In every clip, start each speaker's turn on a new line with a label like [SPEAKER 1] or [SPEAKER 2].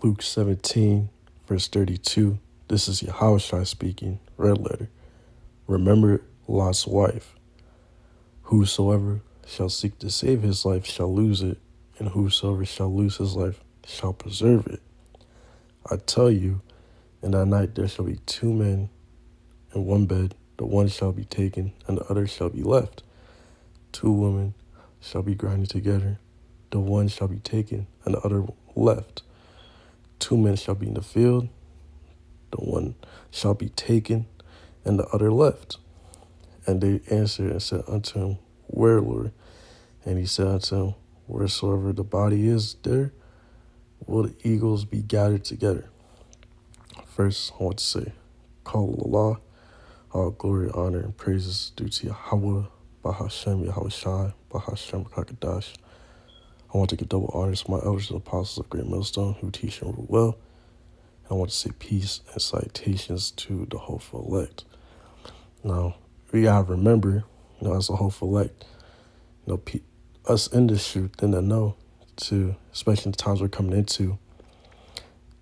[SPEAKER 1] Luke 17, verse 32. This is Yahushua speaking, red letter. Remember Lot's wife. Whosoever shall seek to save his life shall lose it, and whosoever shall lose his life shall preserve it. I tell you, in that night there shall be two men in one bed, the one shall be taken, and the other shall be left. Two women shall be grinding together, the one shall be taken, and the other left. Two men shall be in the field, the one shall be taken, and the other left. And they answered and said unto him, Where, Lord? And he said unto them, Wheresoever the body is, there will the eagles be gathered together. First, I want to say, Call Allah, all glory, honor, and praises due to Yahweh, Bahashem, Yahushai, Bahashem, Kakadash. I want to give double honors to my elders and apostles of Great Millstone who teach and rule well. And I want to say peace and citations to the hopeful elect. Now, we gotta remember, as a hopeful elect, us in this truth and to know, to especially in the times we're coming into,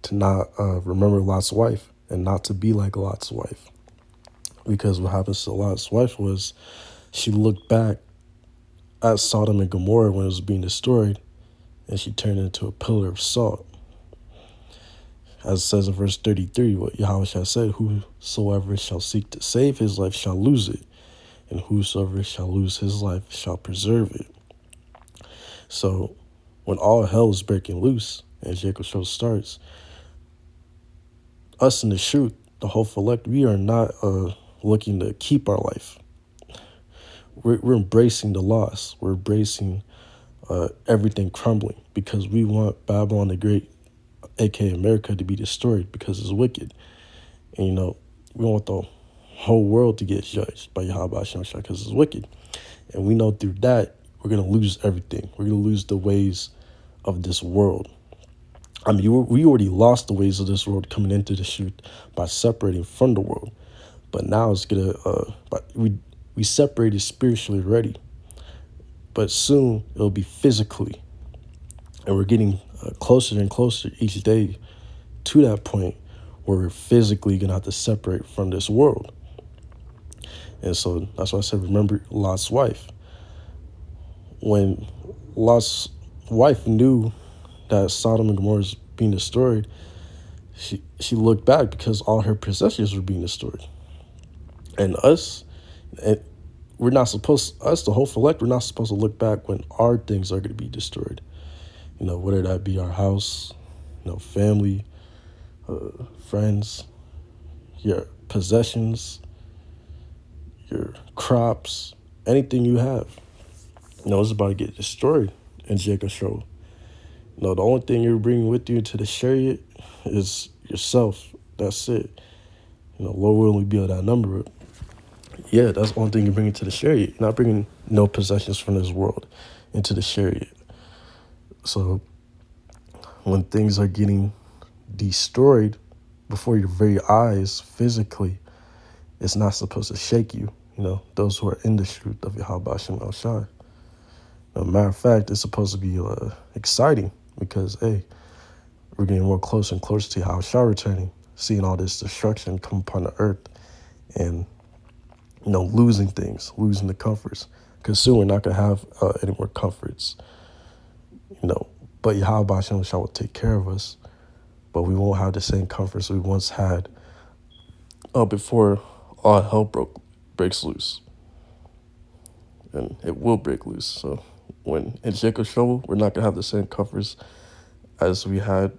[SPEAKER 1] to not remember Lot's wife and not to be like Lot's wife. Because what happens to Lot's wife was she looked back at Sodom and Gomorrah when it was being destroyed, and she turned into a pillar of salt. As it says in verse 33, what Yahweh said, Whosoever shall seek to save his life shall lose it, and whosoever shall lose his life shall preserve it. So when all hell is breaking loose, and Jacob's show starts, us in the truth, the hopeful elect, we are not looking to keep our life. We're embracing the loss. We're embracing everything crumbling because we want Babylon the Great, aka America, to be destroyed because it's wicked. And we want the whole world to get judged by Yahweh because it's wicked. And we know through that we're gonna lose everything. We're gonna lose the ways of this world. I mean, we already lost the ways of this world coming into the truth by separating from the world. But now it's gonna but we separated spiritually already. But soon it'll be physically. And we're getting closer and closer each day to that point where we're physically going to have to separate from this world. And so that's why I said, remember Lot's wife. When Lot's wife knew that Sodom and Gomorrah was being destroyed, she looked back because all her possessions were being destroyed. And we're not supposed, us, the whole elect, we're not supposed to look back when our things are going to be destroyed. Whether that be our house, family, friends, your possessions, your crops, anything you have, it's about to get destroyed in Jacob's show. The only thing you're bringing with you to the chariot is yourself. That's it. Lord will only be able to outnumber it. Yeah, that's the only thing you're bringing to the chariot. You're not bringing no possessions from this world into the chariot. So when things are getting destroyed before your very eyes physically, it's not supposed to shake you. Those who are in the truth of Yahweh Shem El Shai. Matter of fact, it's supposed to be exciting because, hey, we're getting more closer and closer to Yahweh Shai returning, seeing all this destruction come upon the earth and, losing things, losing the comforts. Because soon we're not going to have any more comforts, But Yahweh Shem El Shai will take care of us, but we won't have the same comforts we once had before all hell breaks loose. And it will break loose. So when in Jacob's trouble, we're not going to have the same comforts as we had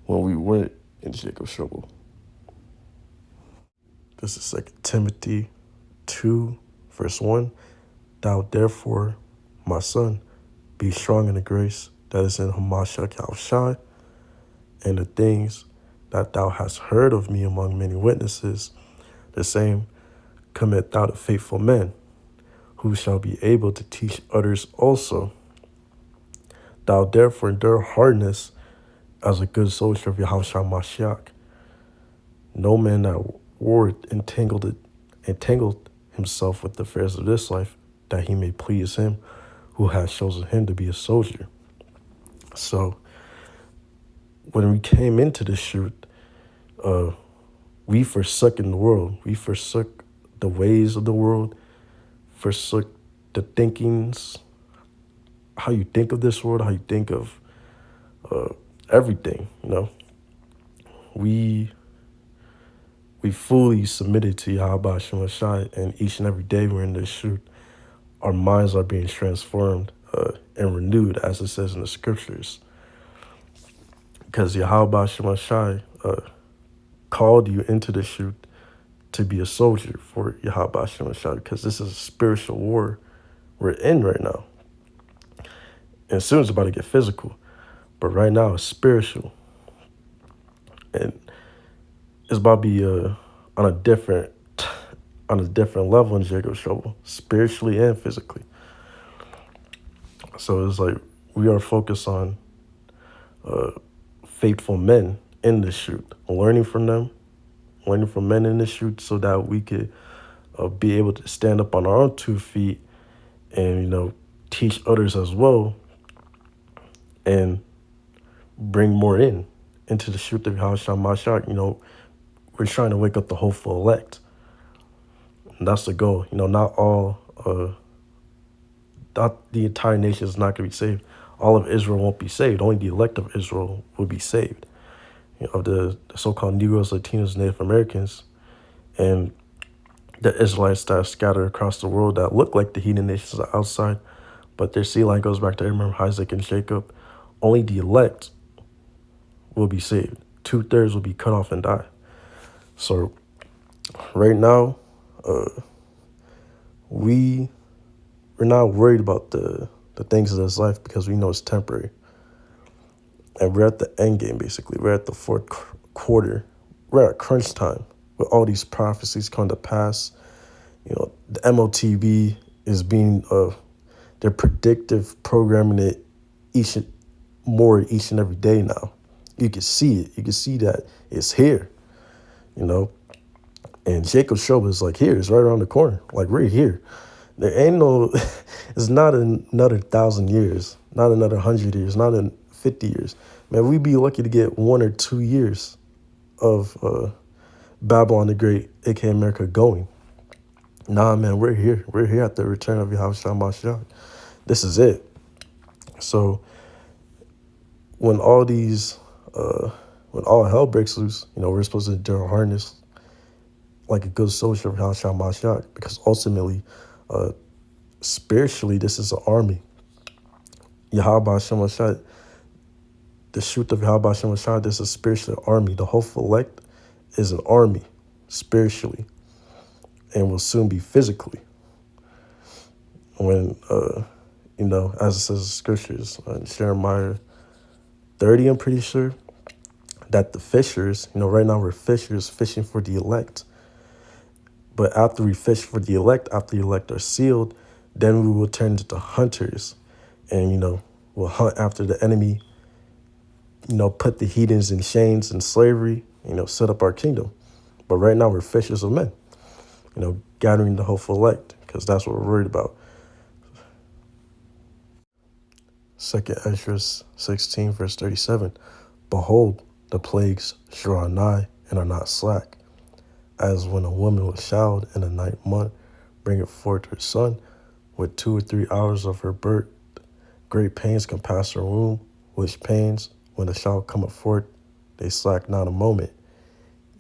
[SPEAKER 1] when we weren't in Jacob's trouble. This is 2 Timothy 2, verse 1. Thou therefore, my son, be strong in the grace that is in Hamashiach Yahushai, and the things that thou hast heard of me among many witnesses, the same commit thou to faithful men, who shall be able to teach others also. Thou therefore endure hardness as a good soldier of Yahushua Mashiach. No man that warreth entangled himself with the affairs of this life, that he may please him who has chosen him to be a soldier. So when we came into the truth, uh, we forsook in the world. We forsook the ways of the world, forsook the thinkings, how you think of this world, how you think of uh, everything. We we fully submitted to Yahweh Shem Shai, and each and every day we're in this truth. Our minds are being transformed and renewed, as it says in the scriptures. Because Yahweh Shem Shai called you into the truth to be a soldier for Yahweh Shem Shai, because this is a spiritual war we're in right now. And soon it's about to get physical. But right now it's spiritual. And it's about to be on a different level in Jacob's trouble, spiritually and physically. So it's like we are focused on faithful men in the shoot, learning from them, learning from men in the shoot, so that we could be able to stand up on our own 2 feet and teach others as well, and bring more into the shoot of Yahushua Mashiach. We're trying to wake up the hopeful elect. And that's the goal. Not the entire nation is not going to be saved. All of Israel won't be saved. Only the elect of Israel will be saved. Of the so-called Negroes, Latinos, Native Americans, and the Israelites that are scattered across the world that look like the heathen nations outside, but their seed line goes back to Abraham, Isaac, and Jacob. Only the elect will be saved. 2/3 will be cut off and die. So right now, we're not worried about the things of this life, because we know it's temporary. And we're at the end game, basically. We're at the fourth quarter. We're at crunch time with all these prophecies come to pass. The MOTB is being, they're predictive programming it each and every day now. You can see it. You can see that it's here, And Jacob's trouble is like here. It's right around the corner, like right here. There ain't no, it's not another 1,000 years, not another 100 years, not in 50 years. Man, we'd be lucky to get 1 or 2 years of Babylon the Great, aka America, going. Nah, man, we're here. We're here at the return of Yahushua Mashiach. This is it. So when all hell breaks loose, we're supposed to endure harness like a good soldier of Yahushua Mashiach, because ultimately, spiritually, this is an army. Yahweh Shem Shai, the truth of Yahweh Shem Shai, this is a spiritual army. The hopeful elect is an army spiritually, and will soon be physically. When, as it says in scriptures, in Jeremiah 30, I'm pretty sure, that the fishers, right now we're fishers fishing for the elect. But after we fish for the elect, after the elect are sealed, then we will turn into hunters. And, we'll hunt after the enemy, put the heathens in chains and slavery, set up our kingdom. But right now we're fishers of men, gathering the hopeful elect, because that's what we're worried about. 2 Ezra 16, verse 37. Behold, the plagues draw nigh and are not slack, as when a woman with child in the 9th month bringeth forth her son, with 2 or 3 hours of her birth, great pains compass her womb, which pains, when the child cometh forth, they slack not a moment.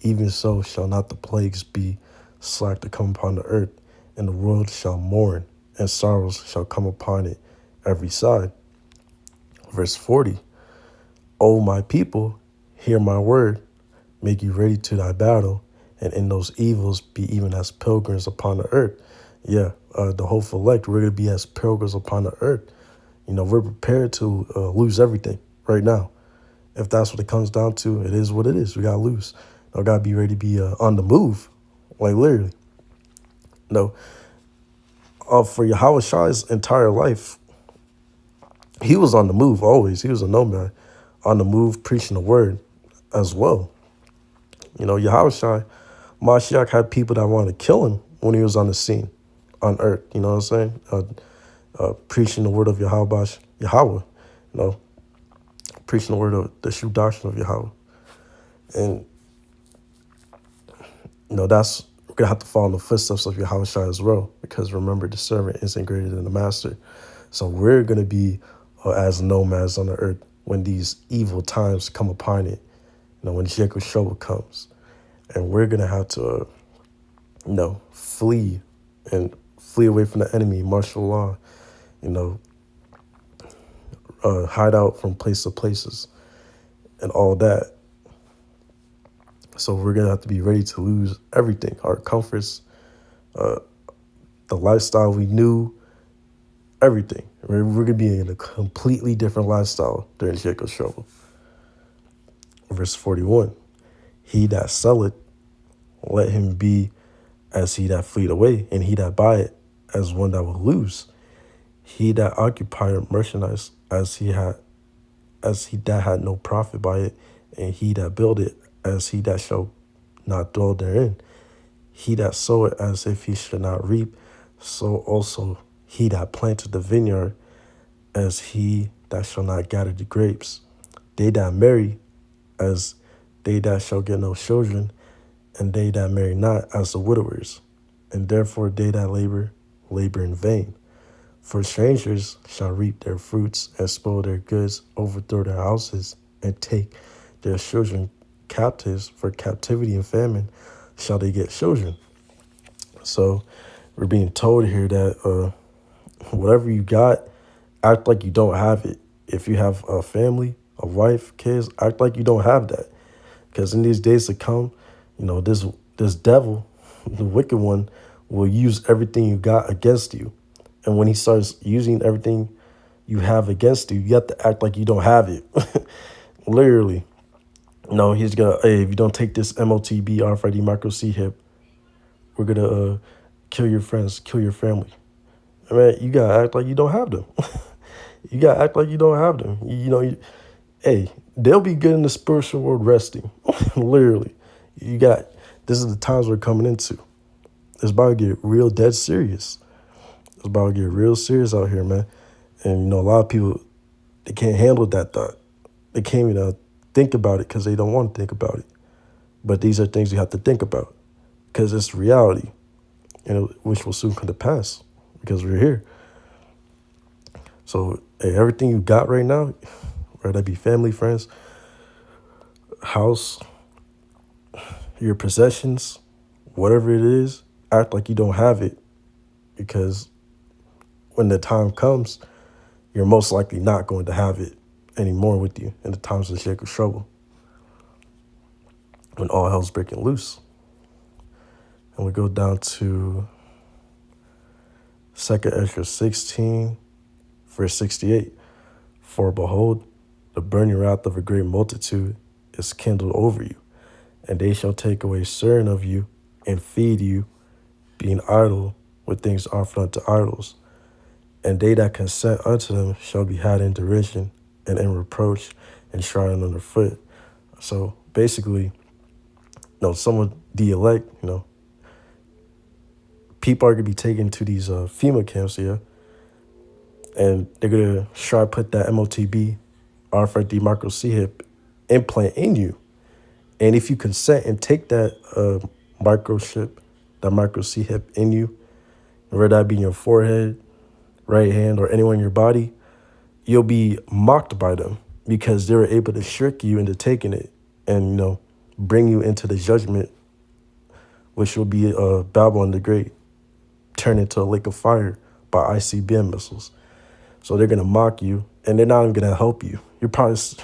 [SPEAKER 1] Even so shall not the plagues be slack to come upon the earth, and the world shall mourn, and sorrows shall come upon it every side. Verse 40, O my people, hear my word, make you ready to thy battle, and in those evils be even as pilgrims upon the earth. Yeah, the hopeful elect, we're going to be as pilgrims upon the earth. We're prepared to lose everything right now. If that's what it comes down to, it is what it is. We got to lose. I got to be ready to be on the move, like literally. For Yahweh Shai's entire life, he was on the move always. He was a nomad, on the move, preaching the word as well. Yahweh Shai, Mashiach had people that wanted to kill him when he was on the scene on earth. You know what I'm saying? Preaching the word of Yahweh, preaching preaching the word of the true doctrine of Yahweh. And that's we're gonna have to follow in the footsteps of Yahweh Shai as well, because remember, the servant isn't greater than the master. So we're gonna be as nomads on the earth when these evil times come upon it. When Jacob's trouble comes, and we're gonna have to, flee and flee away from the enemy, martial law, you know, hide out from place to places, and all that. So we're gonna have to be ready to lose everything, our comforts, the lifestyle we knew, everything. We're gonna be in a completely different lifestyle during Jacob's trouble. Verse 41, he that selleth, let him be as he that fleet away, and he that buy it as one that will lose. He that occupied merchandise as he that had no profit by it, and he that build it as he that shall not dwell therein. He that sow it as if he should not reap, so also he that planted the vineyard as he that shall not gather the grapes. They that marry as they that shall get no children, and they that marry not as the widowers. And therefore they that labor in vain. For strangers shall reap their fruits, and spoil their goods, overthrow their houses, and take their children captives. For captivity and famine shall they get children. So we're being told here that whatever you got, act like you don't have it. If you have a family, a wife, kids, act like you don't have that. Because in these days to come, this devil, the wicked one, will use everything you got against you. And when he starts using everything you have against you, you have to act like you don't have it. Literally. He's gonna, hey, if you don't take this MOTB, RFID micro C hip, we're gonna kill your friends, kill your family. Man, you gotta act like you don't have them. You gotta act like you don't have them. Hey, they'll be good in the spiritual world resting. Literally. This is the times we're coming into. It's about to get real dead serious. It's about to get real serious out here, man. And, a lot of people, they can't handle that thought. They can't even think about it because they don't want to think about it. But these are things you have to think about because it's reality, which will soon come to pass because we're here. So, hey, everything you got right now, whether that be family, friends, house, your possessions, whatever it is, act like you don't have it, because when the time comes, you're most likely not going to have it anymore with you in the times of Jacob's trouble, when all hell's breaking loose. And we go down to 2 Ezra 16, verse 68. For behold, the burning wrath of a great multitude is kindled over you, and they shall take away certain of you and feed you, being idle with things offered unto idols. And they that consent unto them shall be had in derision and in reproach and trodden under foot. So basically, some of the elect, people are going to be taken to these FEMA camps here, and they're going to try to put that MOTB, RFID micro C hip implant in you. And if you consent and take that microchip, that micro C hip in you, whether that be in your forehead, right hand, or anywhere in your body, you'll be mocked by them because they were able to trick you into taking it and, bring you into the judgment, which will be Babylon the Great, turned into a lake of fire by ICBM missiles. So they're going to mock you, and they're not even going to help you. There's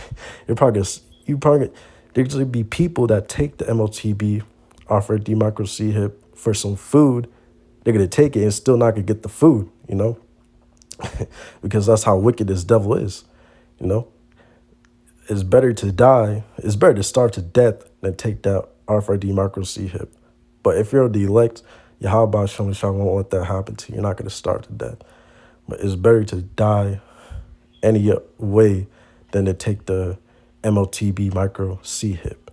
[SPEAKER 1] going to be people that take the MOTB, RFID micro C hip for some food. They're going to take it and still not going to get the food, because that's how wicked this devil is, It's better to die. It's better to starve to death than take that RFID micro C hip. But if you're the elect, Yahweh Shem won't let that happen to you. You're not going to starve to death. But it's better to die any way than to take the MOTB micro C hip.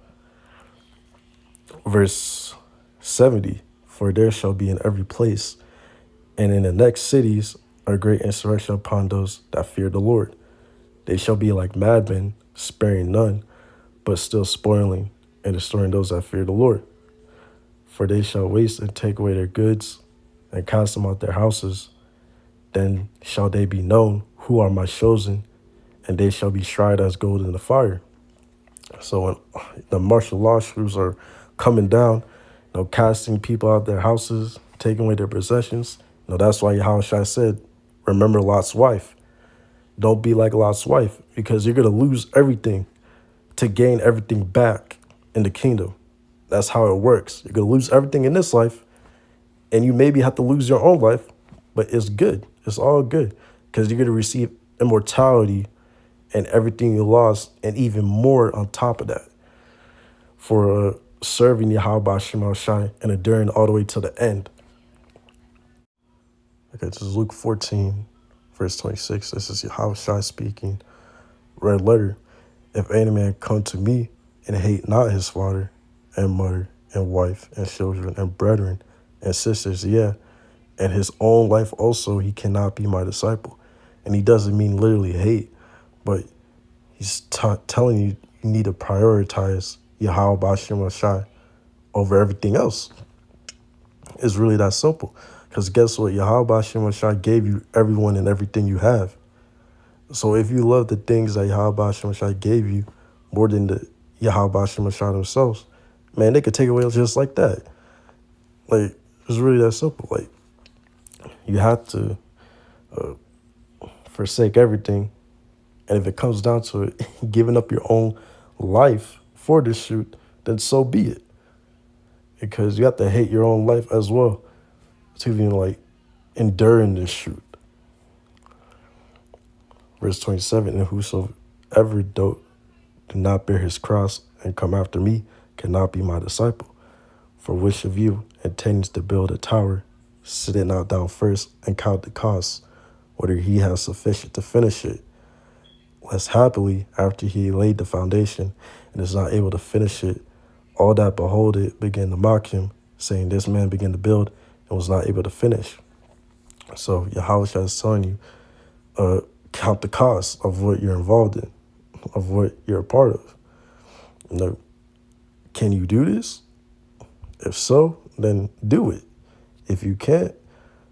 [SPEAKER 1] Verse 70, for there shall be in every place and in the next cities a great insurrection upon those that fear the Lord. They shall be like madmen, sparing none, but still spoiling and destroying those that fear the Lord. For they shall waste and take away their goods and cast them out their houses. Then shall they be known who are my chosen, and they shall be tried as gold in the fire. So when the martial law screws are coming down, casting people out their houses, taking away their possessions, that's why Yahushua said, remember Lot's wife. Don't be like Lot's wife, because you're going to lose everything to gain everything back in the kingdom. That's how it works. You're going to lose everything in this life, and you maybe have to lose your own life, but it's good. It's all good, because you're going to receive immortality and everything you lost, and even more on top of that, for serving Yahweh Shem Shai and enduring all the way to the end. Okay, this is Luke 14, verse 26. This is Yahweh Shai speaking. Red letter. If any man come to me and hate not his father and mother and wife and children and brethren and sisters, and his own life also, he cannot be my disciple. And he doesn't mean literally hate, but he's telling you you need to prioritize Yahweh B'Shem Shai over everything else. It's really that simple. Because guess what? Yahweh B'Shem Shai gave you everyone and everything you have. So if you love the things that Yahweh B'Shem Shai gave you more than the Yahweh B'Shem Shai themselves, man, they could take away just like that. Like, it's really that simple. Like, you have to forsake everything. And if it comes down to it, giving up your own life for this shoot, then so be it. Because you have to hate your own life as well to even enduring this shoot. Verse 27, and whosoever do not bear his cross and come after me cannot be my disciple. For which of you intends to build a tower, sit it not down first and count the costs, whether he has sufficient to finish it. Lest happily, after he laid the foundation and is not able to finish it, all that behold it began to mock him, saying, this man began to build and was not able to finish. So Yahweh is telling you, count the cost of what you're involved in, of what you're a part of. Can you do this? If so, then do it. If you can't,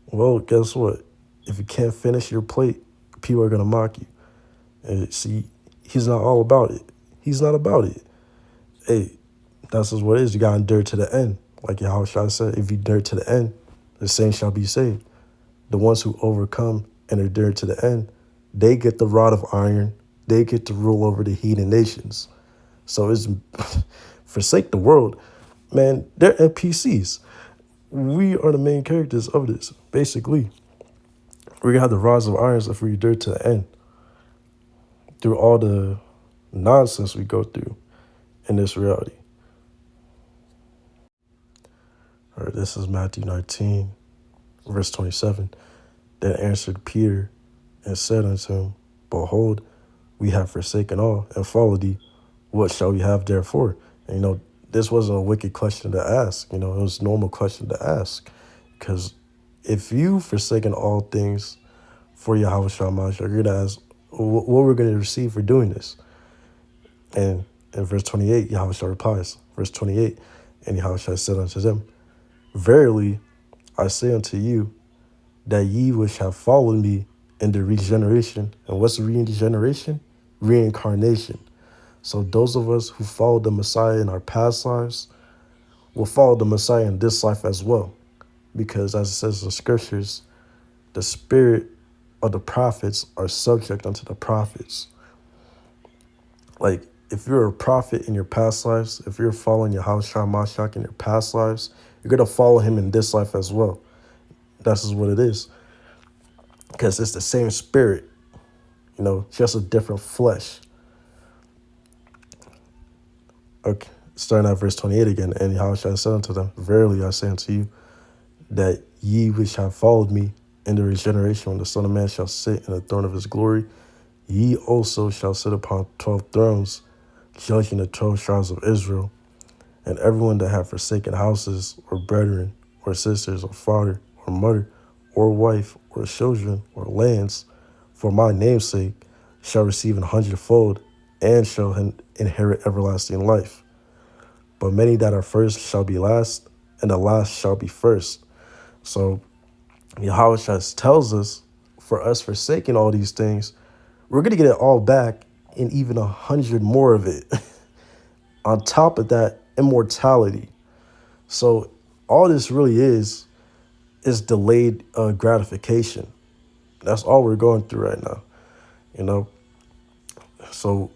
[SPEAKER 1] well, guess what? If you can't finish your plate, people are going to mock you. And see, he's not all about it. He's not about it. Hey, that's just what it is. You got to endure to the end. Like Yahweh said, if you endure to the end, the saints shall be saved. The ones who overcome and endure to the end, they get the rod of iron. They get to rule over the heathen nations. So it's forsake the world. Man, they're NPCs. We are the main characters of this, basically. We're going to have the rods of iron if we endure to the end. Through all the nonsense we go through in this reality. All right, this is Matthew 19, verse 27. Then answered Peter and said unto him, behold, we have forsaken all and followed thee. What shall we have therefore? And, this wasn't a wicked question to ask. It was a normal question to ask. Because if you forsaken all things for Yahweh Shamash, you're going to ask, what we're going to receive for doing this? And in verse 28, Yahweh replies, verse 28, and Yahweh said unto them, verily I say unto you, that ye which have followed me in the regeneration. And what's regeneration? Reincarnation. So those of us who followed the Messiah in our past lives will follow the Messiah in this life as well. Because as it says in the scriptures, the spirit of the prophets are subject unto the prophets. Like, if you're a prophet in your past lives, if you're following Yahweh Shai in your past lives, you're going to follow him in this life as well. That's just what it is. Because it's the same spirit, just a different flesh. Okay, starting at verse 28 again. And Yahweh said unto them, verily I say unto you, that ye which have followed me in the regeneration, when the Son of Man shall sit in the throne of his glory, ye also shall sit upon 12 thrones, judging the 12 tribes of Israel. And everyone that hath forsaken houses, or brethren, or sisters, or father, or mother, or wife, or children, or lands, for my name's sake, shall receive an hundredfold and shall inherit everlasting life. But many that are first shall be last, and the last shall be first. So Yahweh tells us, for us forsaking all these things, we're going to get it all back and even 100 more of it. On top of that, immortality. So all this really is delayed gratification. That's all we're going through right now, you know? So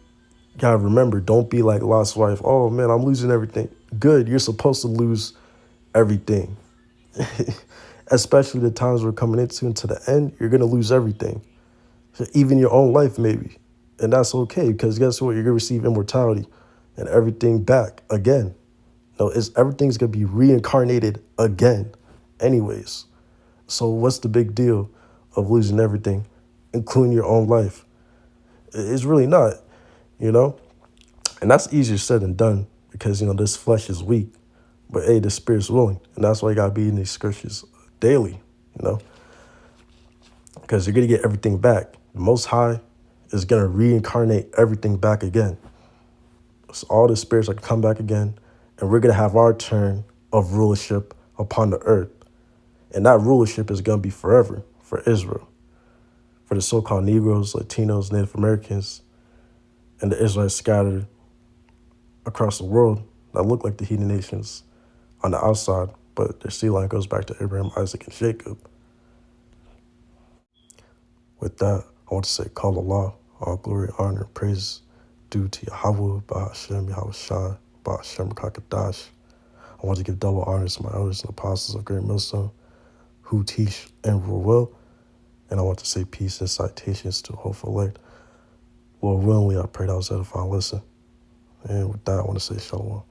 [SPEAKER 1] you gotta remember, don't be like Lot's wife. Oh man, I'm losing everything. Good, you're supposed to lose everything. Especially the times we're coming into the end, you're gonna lose everything. Even your own life, maybe. And that's okay, because guess what? You're gonna receive immortality and everything back again. No, everything's gonna be reincarnated again, anyways. So what's the big deal of losing everything, including your own life? It's really not, you know? And that's easier said than done because, this flesh is weak. But hey, the spirit's willing. And that's why you gotta be in these scriptures daily, because you're gonna get everything back. The Most High is gonna reincarnate everything back again. So all the spirits are gonna come back again, and we're gonna have our turn of rulership upon the earth. And that rulership is gonna be forever for Israel, for the so-called Negroes, Latinos, Native Americans, and the Israelites scattered across the world that look like the heathen nations on the outside, but their sea line goes back to Abraham, Isaac, and Jacob. With that, I want to say, call Allah, all glory, honor, praise due to Yahweh, Bahashem, Yahweh Shai, Bahashem, Kakadash. I want to give double honors to my elders and apostles of Great Millstone who teach and rule well. And I want to say peace and citations to hopeful elect. Lord willingly, I pray that was edifying listen. And with that, I want to say shalom.